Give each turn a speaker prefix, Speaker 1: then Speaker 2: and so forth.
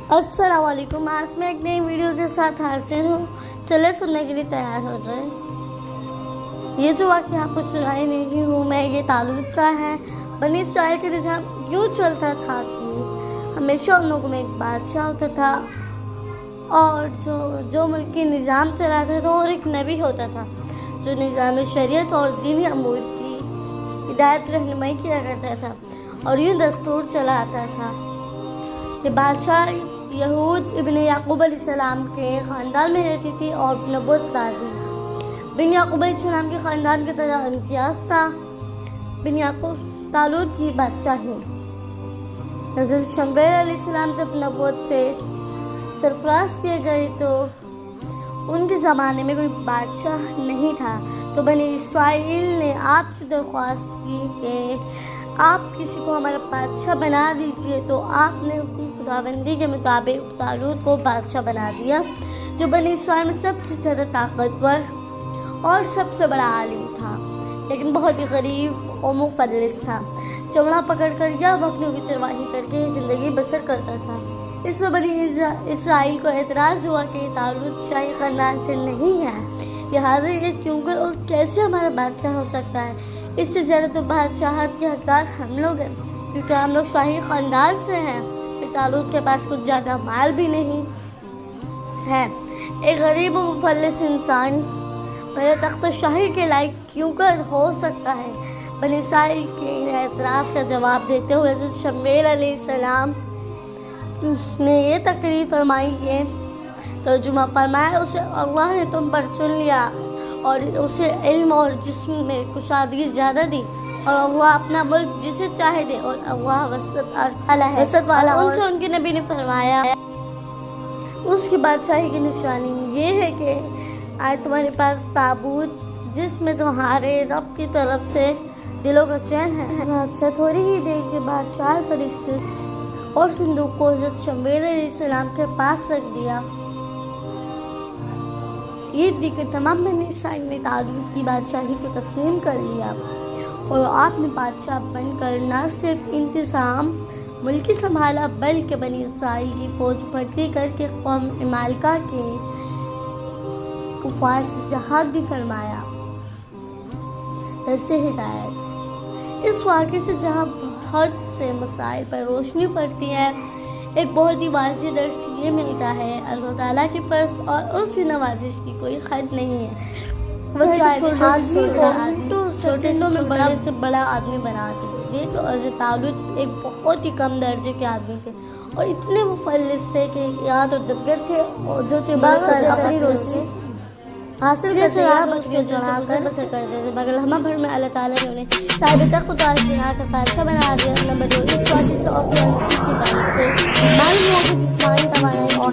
Speaker 1: السلام علیکم. آج میں ایک نئی ویڈیو کے ساتھ حاضر ہوں. چلے سننے کے لیے تیار ہو جائیں. یہ جو واقعہ آپ کو سنائی نہیں ہوں میں، یہ طالوت کا ہے. بنی اسرائیل کا نظام یوں چلتا تھا کہ ہمیشہ ان لوگوں میں ایک بادشاہ ہوتا تھا، اور جو ملکی نظام چلاتا تھا، اور ایک نبی ہوتا تھا جو نظام شریعت اور دینی امور کی ہدایت رہنمائی کیا کرتا تھا اور یوں دستور چلاتا تھا. یہ بادشاہ یہود ابن یعقوب علیہ السلام کے خاندان میں رہتی تھی اور نبوت لاتی. بن یعقوب علیہ السلام کے خاندان کی طرح امتیاز تھا بن یعقوب طالوت کی بادشاہی. حضرت شمویل علیہ السلام جب نبوت سے سرفراز کیے گئے تو ان کے زمانے میں کوئی بادشاہ نہیں تھا، تو بنی اسرائیل نے آپ سے درخواست کی کہ آپ کسی کو ہمارا بادشاہ بنا دیجئے. تو آپ نے اپنی خداوندی کے مطابق طالوت کو بادشاہ بنا دیا، جو بنی اسرائیل میں سب سے زیادہ طاقتور اور سب سے بڑا عالم تھا، لیکن بہت ہی غریب اور مفلس تھا. چمڑا پکڑ کر یا بکریوں کی چرواہی کر کے زندگی بسر کرتا تھا. اس میں بنی اسرائیل کو اعتراض ہوا کہ طالوت شاہی خاندان سے نہیں ہے، لہٰذا یہ کیوں کر اور کیسے ہمارا بادشاہ ہو سکتا ہے؟ اس سے زیادہ تو بادشاہت کے حقدار ہم لوگ ہیں، کیونکہ ہم لوگ شاہی خاندان سے ہیں. طالوت کے پاس کچھ زیادہ مال بھی نہیں ہے. ایک غریب و مفلس انسان میرے تخت شاہی کے لائق کیوں کر ہو سکتا ہے؟ بنی اسرائیل کے اعتراض کا جواب دیتے ہوئے حضرت شمویل علیہ السلام نے یہ تقریر فرمائی کہ ترجمہ فرمایا، اسے اللہ نے تم پر چن لیا اور اسے علم اور جسم میں کشادگی زیادہ دی، اور اللہ اپنا ملک جسے چاہے دے، اور اللہ وسعت والا. ان سے ان کے نبی نے فرمایا اس کی بادشاہی کی نشانی یہ ہے کہ آج تمہارے پاس تابوت جس میں تمہارے رب کی طرف سے دلوں کا چین ہے. بادشاہ تھوڑی ہی دیر کے بعد 4 فرشتے اور صندوق کو حضرت شمویل علیہ السلام کے پاس رکھ دیا. یہ دیکھ کر تمام بنی اسرائیل نے طالوت کی بادشاہی کو تسلیم کر لیا، اور آپ نے بادشاہ بن کر نہ صرف انتظام ملکی سنبھالا بلکہ بنی اسرائیل کی فوج بھرتی کر کے قوم عمالقہ کے کفار سے جہاد بھی فرمایا. درس ہدایت. اس واقعے سے جہاں بہت سے مسائل پر روشنی پڑتی ہے، ایک بہت ہی واضح درس یہ ملتا ہے اللہ تعالیٰ کی پرست اور اس کی نوازش کی کوئی حد نہیں ہے. وہ چھوٹے میں بڑے سے بڑا آدمی بنا دیتے. تو حضرت طالوت ایک بہت ہی کم درجے کے آدمی تھے اور اتنے مفلس تھے کہ یہاں تو دبگر تھے اور جو چبا کر اپنی روزی حاصل کرتے بکریوں چڑھا کر بسر کرتے تھے، مگر لمحہ بھر میں اللہ تعالیٰ نے انہیں صاحب تخت اتار کر بادشاہ بنا دیا. نمبر 2، اس واقعے سے اور مسجد کی بات سے معلوم ہو کہ جسمانی توانائی اور